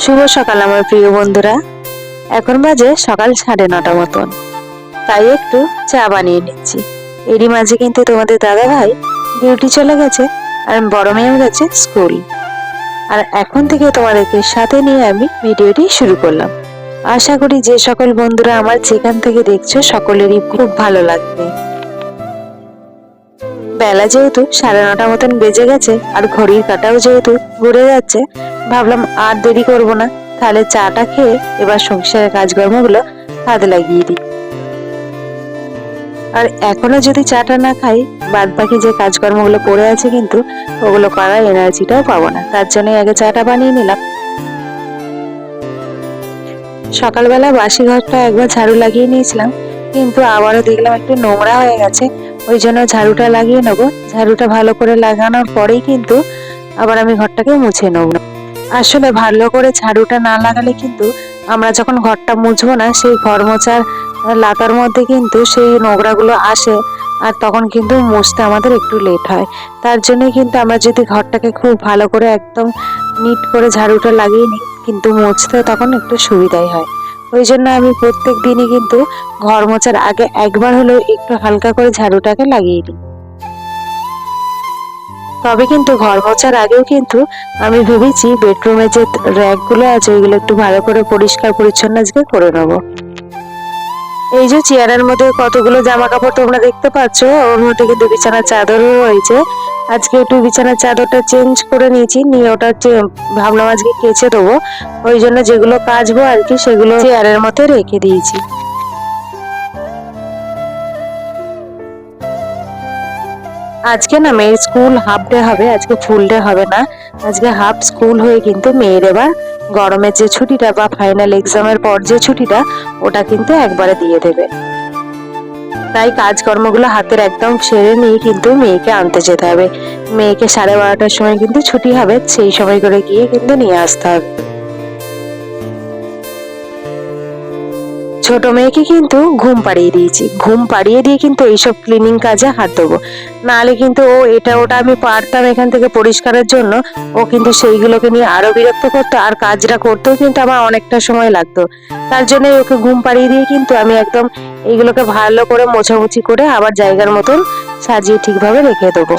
শুভ সকাল আমার প্রিয় বন্ধুরা। এখন বাজে সকাল 9:30 মতন, তাই একটু চা বানিয়ে নিচ্ছি। এরই মাঝে কিন্তু তোমাদের দাদা ভাই ডিউটি চলে গেছে, আর বড় মেয়েও গেছে স্কুল। আর এখন থেকে তোমাদেরকে সাথে নিয়ে আমি ভিডিওটি শুরু করলাম। আশা করি যে সকল বন্ধুরা আমার যেখান থেকে দেখছো সকলেরই খুব ভালো লাগবে। বেলা যেহেতু 9:30 মতন বেজে গেছে, আর ঘড়ির কাঁটাও যেহেতু ঘুরে যাচ্ছে, ভাবলাম আর দেরি করব না, তাহলে চাটা খেয়ে এবার সংসারের কাজকর্মগুলো হাতে লাগিয়ে দিই। আর এখনো যদি চাটা না খাই, বাদ বাকি যে কাজকর্মগুলো পড়ে আছে কিন্তু ওগুলো করার এনার্জিটাও পাবো না, তার জন্য আগে চাটা বানিয়ে নিলাম। সকালবেলা বাসি ঘরটা একবার ঝাড়ু লাগিয়ে নিয়েছিলাম, কিন্তু আবারও দেখলাম একটু নোংরা হয়ে গেছে, ওই জন্য ঝাড়ুটা লাগিয়ে নেবো। ঝাড়ুটা ভালো করে লাগানোর পরেই কিন্তু আবার আমি ঘরটাকে মুছে নেব। আসলে ভালো করে ঝাড়ুটা না লাগালে কিন্তু আমরা যখন ঘরটা মুছবো না, সেই ঘর মোছার লাতার মধ্যে কিন্তু সেই নোংরাগুলো আসে, আর তখন কিন্তু মুছতে আমাদের একটু লেট হয়। তার জন্যই কিন্তু আমরা যদি ঘরটাকে খুব ভালো করে একদম নিট করে ঝাড়ুটা লাগিয়ে নিই, কিন্তু মুছতে তখন একটু সুবিধাই হয়। ওই জন্য আমি প্রত্যেক দিনই কিন্তু ঘর মোছার আগে একবার হলেও একটু হালকা করে ঝাড়ুটাকে লাগিয়ে নিই। তবে কিন্তু ঘর মোছার আগেও কিন্তু আমি ভেবেছি বেডরুমে যে র্যাক গুলো আছে ওইগুলো একটু ভালো করে পরিষ্কার পরিচ্ছন্ন আজকে করে নেবো। এই যে চেয়ারের মধ্যে কতগুলো জামা কাপড় তোমরা দেখতে পাচ্ছ, ওর মধ্যে কিন্তু বিছানার চাদরও রয়েছে। আজকে একটু বিছানার চাদরটা চেঞ্জ করে নিয়েছি, নিয়ে ওটা ভাবলাম আজকে কেচে দেবো। ওই জন্য যেগুলো কাচবো আর কি সেগুলো চেয়ারের মধ্যে রেখে দিয়েছি। আজকে না মেয়ের স্কুল হাফ ডে হবে, আজকে ফুল ডে হবে না। আজকে হাফ স্কুল হয়ে কিন্তু মেয়ের এবার গরমের যে ছুটিটা বা ফাইনাল এক্সামের পর যে ছুটিটা, ওটা কিন্তু একবারে দিয়ে দেবে। তাই কাজকর্মগুলো হাতের একদম সেরে নিয়ে কিন্তু মেয়েকে আনতে যেতে হবে। মেয়েকে 12:30টার সময় কিন্তু ছুটি হবে, সেই সময় করে গিয়ে কিন্তু নিয়ে আসতে হবে। ছোট মেয়েকে কিন্তু ঘুম পাড়িয়ে দিয়েছি, ঘুম পাড়িয়ে দিয়ে কিন্তু এইসব ক্লিনিং কাজে হাত দেবো। নাহলে কিন্তু ও এটা ওটা আমি পারতাম এখান থেকে পরিষ্কারের জন্য, ও কিন্তু সেইগুলোকে নিয়ে আরো বিরক্ত করতো, আর কাজটা করতেও কিন্তু আমার অনেকটা সময় লাগতো। তার জন্য ওকে ঘুম পাড়িয়ে দিয়ে কিন্তু আমি একদম এইগুলোকে ভালো করে মোছামুছি করে আবার জায়গার মতন সাজিয়ে ঠিকভাবে রেখে দেবো।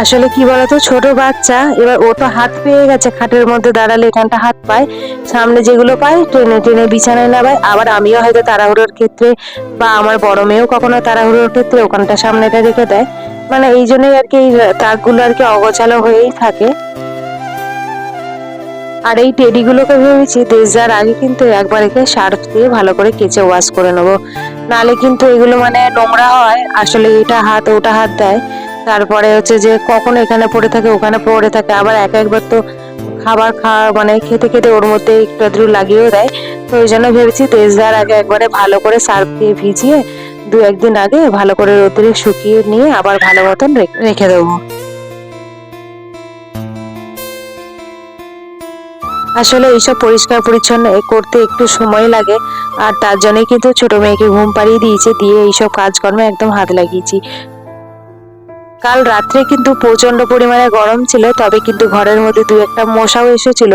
আসলে কি বলতো, ছোট বাচ্চা, এবার ও তো হাত পেয়ে গেছে, খাটের মধ্যে দাঁড়ালে এখানটা হাত পায়, সামনে যেগুলো পায় টেনে টেনে বিছানায় নামায়। আবার আমিও হয়তো তাড়াহুড়োর ক্ষেত্রে বা আমার বড় মেয়েও কখনো তাড়াহুড়োর ক্ষেত্রে ওখানটা সামনেটা রেখে দেয়, মানে এই জন্যই আর কি এই তাকগুলো আর কি অগোছালো হয়েই থাকে। আর এই টেডিগুলোকে ভেবেছি দেশ যাওয়ার আগে কিন্তু একবার একে সার্ফ দিয়ে ভালো করে কেচে ওয়াশ করে নেবো, নালে কিন্তু এগুলো মানে নোংরা হয়, আসলে এটা হাত ওটা হাত দেয়। তারপরে হচ্ছে যে কখন এখানে পড়ে থাকে ওখানে পড়ে থাকে, আবার একবার তো খাবার খাওয়া মানে খেতে খেতে ওর মধ্যে একটু আধটু লাগিয়েও দেয়। তো ওই জন্য ভেবেছি দেশ যাওয়ার আগে একবারে ভালো করে সার্ফ দিয়ে ভিজিয়ে 2-1 দিন আগে ভালো করে রোদ্রে শুকিয়ে নিয়ে আবার ভালো মতন রেখে দেবো। আসলে এইসব পরিষ্কার পরিচ্ছন্ন করতে একটু সময় লাগে, আর তার জন্যই কিন্তু ছোট মেয়েকে ঘুম পাড়িয়ে দিয়েছে, দিয়ে এইসব কাজকর্মে একদম হাত লাগিয়েছি। কাল রাত্রে কিন্তু প্রচন্ড পরিমাণে গরম ছিল, তবে কিন্তু ঘরের মধ্যে 2-1টা মশাও এসেছিল,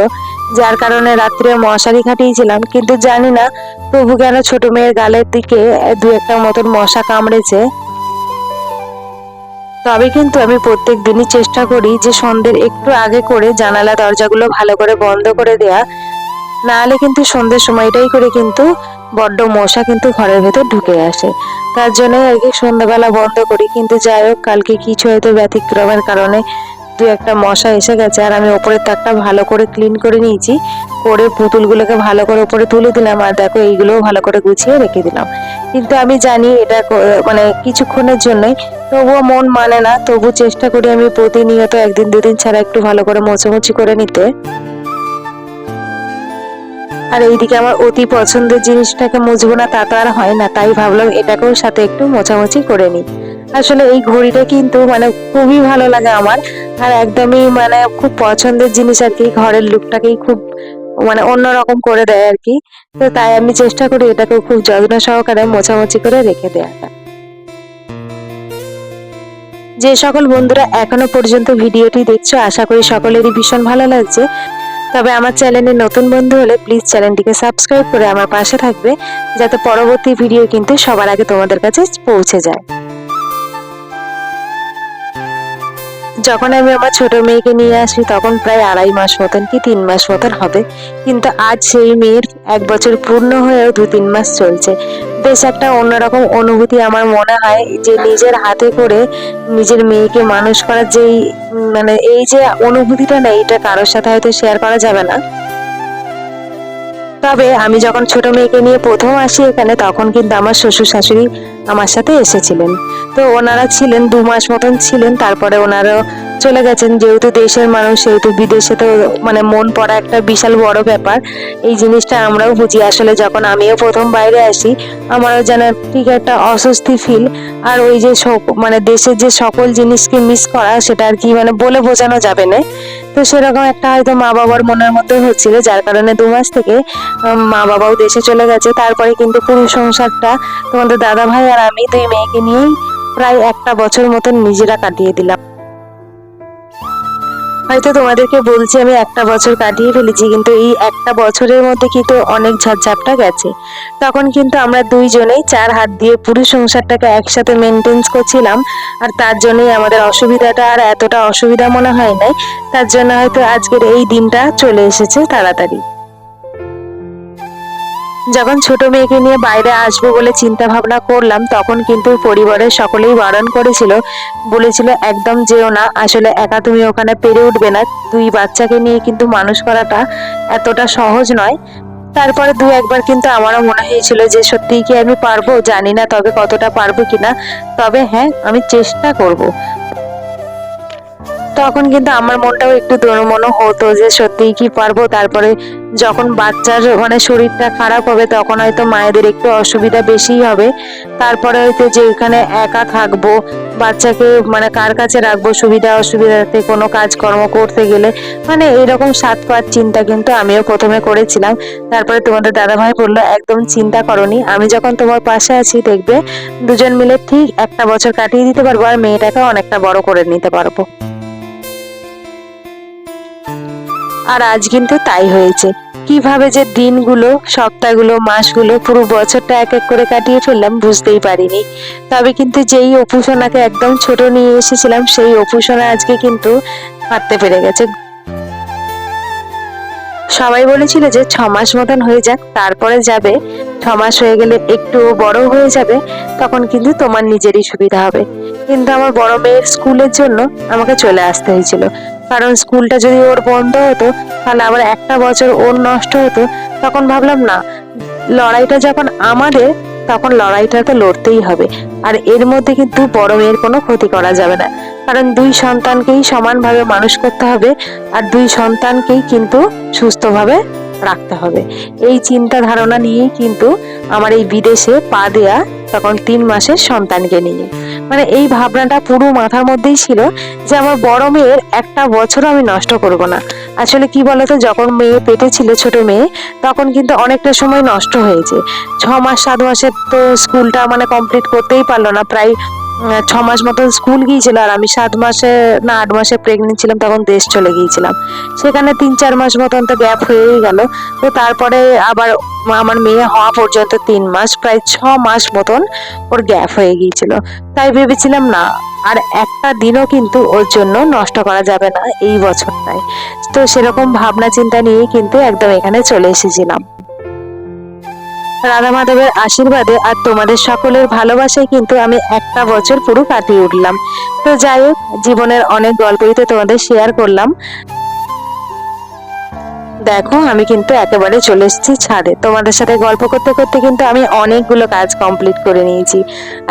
যার কারণে রাত্রে মশারি খাটিয়েছিলাম, কিন্তু জানি না তবু কেন ছোট মেয়ের গালের দিকে 2-1টার মতন মশা কামড়েছে। তবে কিন্তু আমি প্রত্যেক দিনই চেষ্টা করি যে সন্ধ্যের একটু আগে করে জানালা দরজাগুলো ভালো করে বন্ধ করে দেয়া, নাহলে কিন্তু সন্ধ্যের সময়টাই করে কিন্তু বড্ড মশা কিন্তু ঘরের ভেতর ঢুকে আসে। তার জন্য আর কি সন্ধ্যাবেলা বন্ধ করি, কিন্তু যাই হোক কালকে কিছু হয়তো ব্যতিক্রমের কারণে 2-1টা মশা এসে গেছে। আর আমি ওপরের তাকটা ভালো করে ক্লিন করে নিয়েছি, করে পুতুলগুলোকে ভালো করে উপরে তুলে দিলাম, আর দেখো এইগুলোও ভালো করে গুছিয়ে রেখে দিলাম। কিন্তু আমি জানি এটা মানে কিছুক্ষণের জন্যই, তবুও মন মানে না, তবু চেষ্টা করি আমি প্রতিনিয়ত 1-2 দিন ছাড়া একটু ভালো করে মোছামুছি করে নিতে। আর এইদিকে আমার অতি পছন্দের জিনিসটাকে মুছবো না তা তো আর হয় না, তাই ভাবলাম এটাকেও সাথে একটু মোছামুছি করে নিই। আসলে এই ঘড়িটা কিন্তু মানে খুবই ভালো লাগে আমার, আর একদমই মানে খুব পছন্দের জিনিস আর কি, ঘরের লুকটাকেই খুব মানে অন্যরকম করে দেয় আর কি। তো তাই আমি চেষ্টা করি এটাকেও খুব যত্ন সহকারে মোছামুছি করে রেখে দেওয়া। যে সকল বন্ধুরা এখনো পর্যন্ত ভিডিওটি দেখছো, আশা করি সকলেরই ভীষণ ভালো লাগছে। তবে আমার চ্যানেলে নতুন বন্ধু হলে প্লিজ চ্যানেলটিকে সাবস্ক্রাইব করে আমার পাশে থাকবে, যাতে পরবর্তী ভিডিও কিন্তু সবার আগে তোমাদের কাছে পৌঁছে যায়। যখন আমি আমার ছোট মেয়েকে নিয়ে আসি তখন প্রায় 2.5 মাস মতন কি 3 মাস মতন হবে, কিন্তু আজ সেই মেয়ের 1 বছর পূর্ণ হয়েও 2-3 মাস চলছে। বেশ একটা অন্যরকম অনুভূতি আমার মনে হয় যে নিজের হাতে করে নিজের মেয়েকে মানুষ করার যেই মানে এই যে অনুভূতিটা না, এটা কারোর সাথে হয়তো শেয়ার করা যাবে না। তবে আমি যখন ছোট মেয়েকে নিয়ে প্রথম আসি এখানে, তখন কিন্তু আমার শ্বশুর শাশুড়ি আমার সাথে এসেছিলেন। তো ওনারা ছিলেন 2 মাস মতন ছিলেন, তারপরে ওনারাও চলে গেছেন। যেহেতু দেশের মানুষ, সেহেতু বিদেশে তো মানে মন পড়া একটা বিশাল বড় ব্যাপার। এই জিনিসটা আমরাও বুঝি। আসলে যখন আমিও প্রথম বাইরে আসি, আমারও যেন ঠিক একটা অস্বস্তি ফিল। আর ওই যে মানে দেশের যে সকল জিনিসকে মিস করা, সেটা আর কি মানে বলে বোঝানো যাবে না। তো সেরকম একটা হয়তো মা বাবার মনের মধ্যে হচ্ছিল, যার কারণে 2 মাস থেকে মা বাবাও দেশে চলে গেছে। তারপরে কিন্তু পুরো সংসারটা তোমাদের দাদা ভাই আর আমি 2 মেয়েকে নিয়েই প্রায় 1 বছর মতন নিজেরা কাটিয়ে দিলাম। হয়তো তোমাদেরকে বলছি আমি 1 বছর কাটিয়ে ফেলেছি, কিন্তু এই 1 বছরের মধ্যে কিন্তু অনেক ঝাপটা গেছে। তখন কিন্তু আমরা 2 জনেই 4 হাত দিয়ে পুরো সংসারটাকে একসাথে মেনটেন্স করছিলাম। আর তার জন্যই আমাদের অসুবিধাটা আর এতটা অসুবিধা মনে হয় নাই। তার জন্য হয়তো আজকের এই দিনটা চলে এসেছে তাড়াতাড়ি। যখন ছোট মেয়েকে নিয়ে বাইরে আসবো বলে চিন্তা ভাবনা করলাম, তখন কিন্তু পরিবারের সকলেই বারণ করেছিল, বলেছিল একদম যেও না, আসলে একা তুমি ওখানে পেরে উঠবে না। 2 বাচ্চাকে নিয়ে কিন্তু মানুষ করাটা এতটা সহজ নয়। তারপরে 2-1 বার কিন্তু আমারও মনে হয়েছিল যে সত্যিই কি আমি পারবো, জানি না তবে কতটা পারবো কিনা, তবে হ্যাঁ আমি চেষ্টা করব। তখন কিন্তু আমার মনটাও একটু দোনমনো হতো যে সত্যিই কি পারবো। তারপরে যখন বাচ্চার মানে শরীরটা খারাপ হবে, তখন হয়তো মায়েদের একটু অসুবিধা বেশিই হবে। তারপরে হয়তো যে এখানে একা থাকবো, বাচ্চাকে মানে কার কাছে রাখবো, সুবিধা অসুবিধাতে কোনো কাজকর্ম করতে গেলে, মানে এইরকম 7-5 চিন্তা কিন্তু আমিও প্রথমে করেছিলাম। তারপরে তোমাদের দাদাভাই বললো একদম চিন্তা করনি, আমি যখন তোমার পাশে আছি দেখবে দুজন মিলে ঠিক 1 বছর কাটিয়ে দিতে পারবো, আর মেয়েটাকে অনেকটা বড় করে নিতে পারবো। আর আজ কিন্তু তাই হয়েছে। কিভাবে যে দিনগুলো, সপ্তাহগুলো, মাসগুলো, পুরো বছরটা এক এক করে কাটিয়ে ফেললাম বুঝতেই পারিনি। তবে কিন্তু যেই অপুসোনাকে একদম ছোট নিয়ে এসেছিলাম, সেই অপুসোনা আজকে কিন্তু হাঁটতে পেরে গেছে। সবাই বলেছিল যে 6 মাস মতন হয়ে যাক, তারপরে যাবে। 6 মাস হয়ে গেলে একটু বড় হয়ে যাবে, তখন কিন্তু তোমার নিজেরই সুবিধা হবে। কিন্তু আমার বড় মেয়ের স্কুলের জন্য আমাকে চলে আসতে হয়েছিল, কারণ স্কুলটা যদি ওর বন্ধ হতো তাহলে আবার 1 বছর ওর নষ্ট হতো। তখন ভাবলাম না, লড়াইটা যখন আমাদের, তখন লড়াইটা তো লড়তেই হবে। আর এর মধ্যে কিন্তু বড় মেয়ের কোনো ক্ষতি করা যাবে না, কারণ 2 সন্তানকেই সমানভাবে মানুষ করতে হবে, আর 2 সন্তানকেই কিন্তু সুস্থভাবে রাখতে হবে। এই চিন্তা ধারণা নিয়েই কিন্তু আমার এই বিদেশে পা দেয়া, তখন 3 মাসের সন্তানকে নিয়ে। মানে এই ভাবনাটা পুরো মাথার মধ্যেই ছিল যে আমার বড় মেয়ের 1 বছর আমি নষ্ট করব না। আসলে কি বলতো, যখন মেয়ে পেটে ছিল, ছোট মেয়ে, তখন কিন্তু অনেকটা সময় নষ্ট হয়েছে। 6 মাস 7 মাসের তো স্কুলটা মানে কমপ্লিট করতেই পারলো না, প্রায় 6 মাস মতন স্কুল গিয়েছিল। আর আমি 7 মাসে না 8 মাসে প্রেগনেন্ট ছিলাম, তখন দেশ চলে গিয়েছিলাম। সেখানে 3-4 মাস মতন তো গ্যাপ হয়েই গেল। তো তারপরে আবার আমার মেয়ে হওয়া পর্যন্ত 3 মাস, প্রায় 6 মাস মতন ওর গ্যাপ হয়ে গিয়েছিল। তাই ভেবেছিলাম না, আর একটা দিনও কিন্তু ওর জন্য নষ্ট করা যাবে না এই বছরটায়। তো সেরকম ভাবনা চিন্তা নিয়ে কিন্তু একদম এখানে চলে এসেছিলাম। রাধা মাধবের আশীর্বাদে আর তোমাদের সকলের ভালোবাসায় কিন্তু আমি 1 বছর পুরো কাটিয়ে উঠলাম। তো যাই হোক, জীবনের অনেক গল্পই তো তোমাদের শেয়ার করলাম। দেখো আমি কিন্তু একেবারে চলে এসেছি ছাদে। তোমাদের সাথে গল্প করতে করতে কিন্তু আমি অনেকগুলো কাজ কমপ্লিট করে নিয়েছি।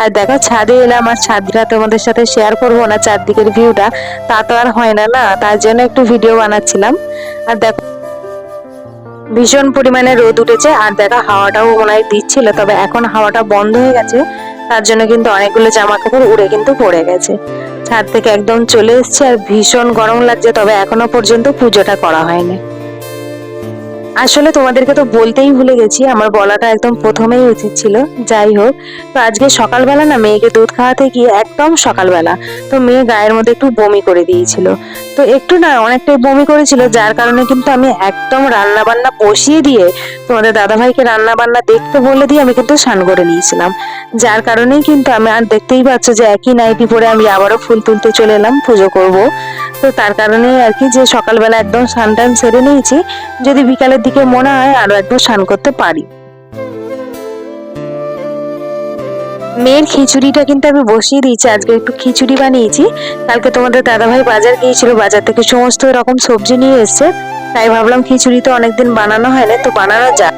আর দেখো ছাদে এলাম, আর ছাদটা তোমাদের সাথে শেয়ার করবো না চারদিকের ভিউটা, তা তো আর হয় না, তার জন্য একটু ভিডিও বানাচ্ছিলাম। আর দেখো ভীষণ পরিমাণে রোদ উঠেছে, আর দেখো হাওয়াটাও মনে হয় দিচ্ছিল, তবে এখন হাওয়াটা বন্ধ হয়ে গেছে। তার জন্য কিন্তু অনেকগুলো জামা কাপড় উড়ে কিন্তু পড়ে গেছে। ছাদ থেকে একদম চলে এসেছে, আর ভীষণ গরম লাগছে, তবে এখনো পর্যন্ত পুজোটা করা হয়নি। আসলে তোমাদেরকে তো বলতেই ভুলে গেছি, আমার বলাটা একদম প্রথমেই উচিত ছিল। যাই হোক, তো আজকে সকালবেলা না মেয়েকে দুধ খাওয়াতে গিয়ে একদম সকালবেলা তো মেয়ে গায়ের মধ্যে একটু বমি করে দিয়েছিল। তো একটু না অনেকটাই বমি করেছিল, যার কারণে কিন্তু আমি একদম রান্না বান্না বসিয়ে দিয়ে তোমাদের দাদাভাইকে রান্না বান্না দেখতে বলে দিয়ে আমি কিন্তু স্নান করে নিয়েছিলাম। যার কারণেই কিন্তু আমি আর দেখতেই পাচ্ছ যে একই নাইটি পরে আমি আবারও ফুল তুলতে চলে এলাম পুজো করব। তো তার কারণেই আর কি, যে সকালবেলা একদম স্নান টান সেরে নিয়েছি, যদি বিকালের দিকে মনে হয় আরো একটু স্নান করতে পারি। মেয়ের খিচুড়িটা কিন্তু আমি বসিয়ে দিয়েছি, আজকে একটু খিচুড়ি বানিয়েছি। কালকে তোমাদের দাদাভাই বাজার গিয়েছিল, বাজার থেকে সমস্ত রকম সবজি নিয়ে এসছে, তাই ভাবলাম খিচুড়ি তো অনেকদিন বানানো হয় না, তো বানানো যাক।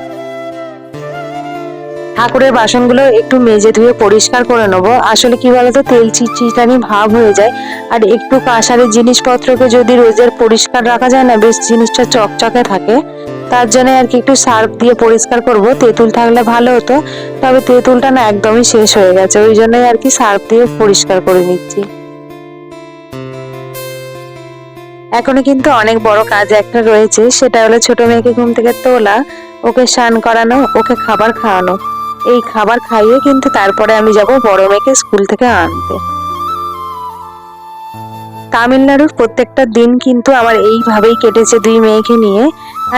ঠাকুরের বাসনগুলো একটু মেজে ধুয়ে পরিষ্কার করে নেবো। আসলে কি বলতো, তেল চিটচিটানি ভাব হয়ে যায়, আর একটু কাঁসারের জিনিসপত্রকে যদি রোজের পরিষ্কার রাখা যায় না, বেশ জিনিসটা চকচকে থাকে। তার জন্য আর কি একটু সার্ফ দিয়ে পরিষ্কার করব। তেঁতুল থাকলে ভালো হতো, তবে তেঁতুলটা না একদমই শেষ হয়ে গেছে, ওই জন্যই আর কি সার্ফ দিয়ে পরিষ্কার করে নিচ্ছি। এখনো কিন্তু অনেক বড় কাজ একটা রয়েছে, সেটা হলো ছোট মেয়েকে ঘুম থেকে তোলা, ওকে স্নান করানো, ওকে খাবার খাওয়ানো। এই খাবার খাইয়ে কিন্তু তারপরে আমি যাব বড় মেয়েকে স্কুল থেকে আনতে। তামিলনাড়ুর প্রত্যেকটা দিন কিন্তু আমার এইভাবেই কেটেছে দুই মেয়েকে নিয়ে।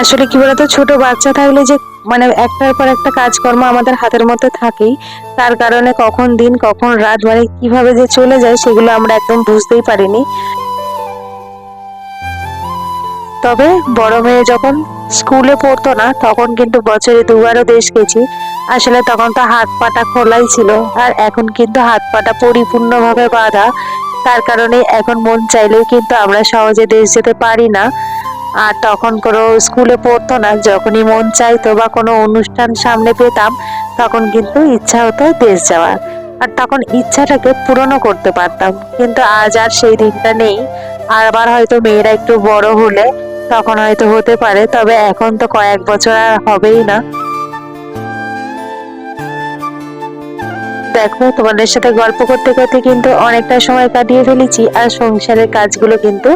আসলে কি বলতো, ছোট বাচ্চা থাকলে যে মানে একটার পর একটা কাজকর্ম আমাদের হাতের মধ্যে থাকেই, তার কারণে কখন দিন কখন রাত মানে কিভাবে যে চলে যায় সেগুলো আমরা একদম বুঝতেই পারিনি। তবে বড় মেয়ে যখন স্কুলে পড়তো না, তখন কিন্তু বছরে দুবারও দেশ গেছি। আসলে তখন তো হাত পাটা খোলাই ছিল, আর এখন কিন্তু হাত পাটা পরিপূর্ণভাবে বাঁধা। তার কারণে এখন মন চাইলেও কিন্তু আমরা সহজে দেশ যেতে পারি না। আর তখন কোনো স্কুলে পড়তো না, যখনই মন চাইতো বা কোনো অনুষ্ঠান সামনে পেতাম, তখন কিন্তু ইচ্ছা হতো দেশ যাওয়ার, আর তখন ইচ্ছাটাকে পূরণও করতে পারতাম। কিন্তু আজ আর সেই দিনটা নেই। আর আবার হয়তো মেয়েরা একটু বড় হলে তখন হয়তো হতে পারে, তবে এখন তো কয়েক বছর আর হবেই না। দেখো, তোমাদের সাথে গল্প করতে করতে কিন্তু অনেকটা সময় কাটিয়ে ফেলেছি, আর সংসারের কাজগুলো কিন্তু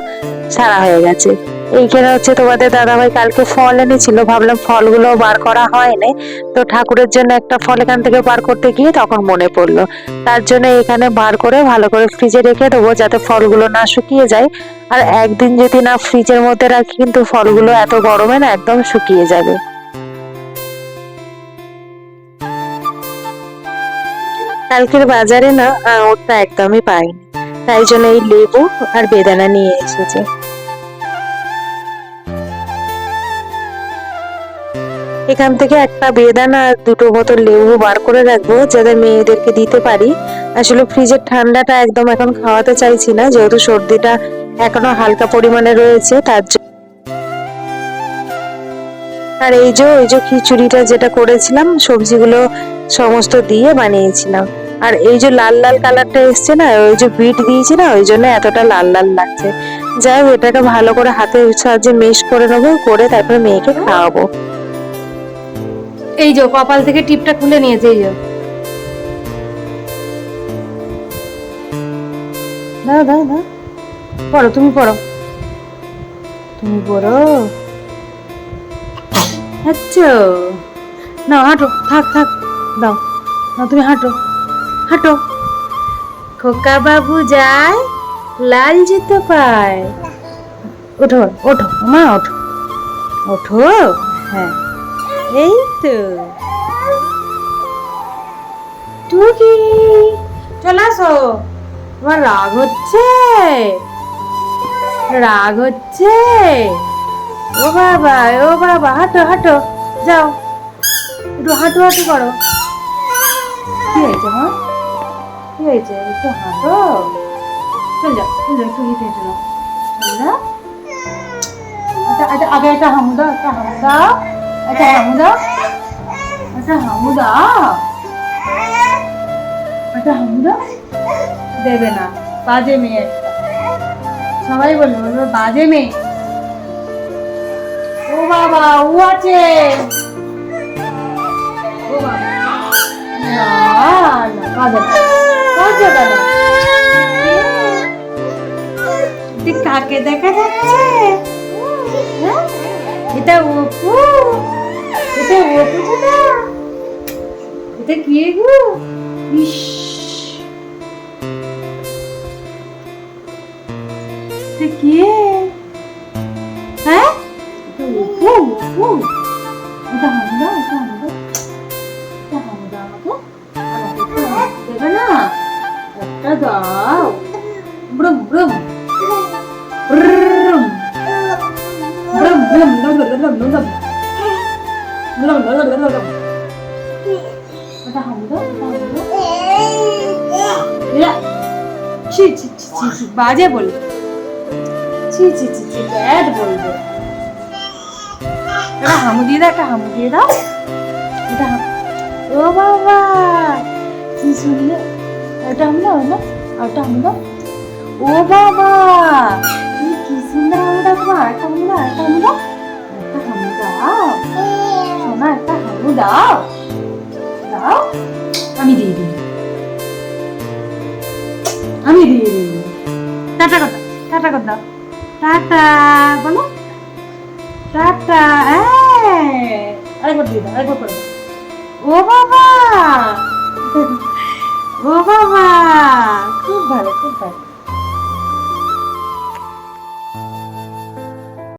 সারা হয়ে গেছে। এইখানে হচ্ছে তোমাদের দাদাভাই কালকে ফল এনেছিল, ভাবলাম ফলগুলো বার করা হয়নি, তো ঠাকুরের জন্য একটা ফল এখান থেকে বার করতে গিয়ে তখন মনে পড়লো। তার জন্য এখানে বার করে ভালো করে ফ্রিজে রেখে দেবো, যাতে ফলগুলো না শুকিয়ে যায়। আর একদিন যদি না ফ্রিজের মধ্যে রাখি, কিন্তু ফলগুলো এত গরমে না একদম শুকিয়ে যাবে। কালকের বাজারে না ওটা একদমই পাইনি, তাই জন্য এই লেবু আর বেদানা নিয়ে এসেছে। এখান থেকে একটা বেদানা আর দুটো বোতল লেবু বার করে রাখবো, যাতে মেয়েদেরকে দিতে পারি। আসলে ফ্রিজের ঠান্ডাটা একদম এখন খাওয়াতে চাইছি না, যেহেতু সর্দিটা এখনো হালকা পরিমাণে রয়েছে তার জন্য। আর এই যে খিচুড়িটা যেটা করেছিলাম, সবজিগুলো সমস্ত দিয়ে বানিয়েছিলাম। আর এই যে লাল লাল কালারটা এসছে না, ওই যে বিট দিয়েছি না, ওই জন্য এতটা লাল লাল লাগছে। যাই হোক, এটাকে ভালো করে হাতের সাহায্যে মেশ করে নেবো, করে তারপরে মেয়েকে খাওয়াবো। এই যে কপাল থেকে টিপটা খুলে নিয়েছে, এই যে দাও দাও দাও, পড়ো তুমি, পড়ো তুমি, পড়ো। আচ্ছা, না হাঁটো, থাক থাক, দাও না, তুমি হাঁটো হাঁটো। খোকা বাবু যায়, লাল জুতো পায়। ওঠো ওঠো মা, ওঠো ওঠো, হ্যাঁ এই তো টুকি, চলে আসো। তোমার রাগ হচ্ছে, রাগ হচ্ছে? ও বাবা, ও বাবা, হাঁটো হাঁটো, যাও একটু হাঁটু হাঁটু করো। কি হয়েছে মা, কি হয়েছে, একটু হাঁটো। চল যাও চল যাও, একটু হেঁটে হেঁটে নাও, চল যাও। আচ্ছা আগে একটা হামু দাও, একটা হামু দাও, একটা হামু দাও, একটা হামু দাও, একটা হামু দাও। দেবে না, বাজে মেয়ে একটা। সবাই বলবে বলবে বাজে মেয়ে। ও বাবা, ও আছে, ও বাবা, না না, কাঁদে না, কাঁদে না। কাকে দেখা যাচ্ছে? এটা অপু, এটা অপু না, এটা কে গো? ইস, এটা কে? হ্যাঁ, এটা অপু, অপু। এটা হামদা, এটা হামদা, এটা হামদা আমাকে, আমাকে দেবে না? একটা দাও। ব্রুম ব্রুম ব্রুম ব্রুম ব্রুম ব্রুম ব্রুম ব্রুম ব্রুম। এটা হামদা, এটা হামদা। এরা ছি ছি ছি ছি ছি, বাজে বলে। ছি ছি ছি ছি, ব্যাড বলবে। এটা হামু দিয়ে দাও, একটা হামু দিয়ে দাও। এটা ও বাবা, কি সুন্দর। এটা হামু দাও না, ওটা হামু দাও। ও বাবা, তুমি কি সুন্দর হামু দাও। তোমার আরেকটা হামু দাও, আরেকটা হামু দাও, একটা হামু দাও। সোনা, একটা হামু দাও, দাও। আমি দিয়ে দিই, আমি দিয়ে দিই। টাটা কথা, টাটা কথা, টাটা বলো, টাটা। আরেকবার দিয়ে দাও, আরেকবার করে দাও। ও বাবা, ও বাবা, খুব ভালো, খুব ভালো।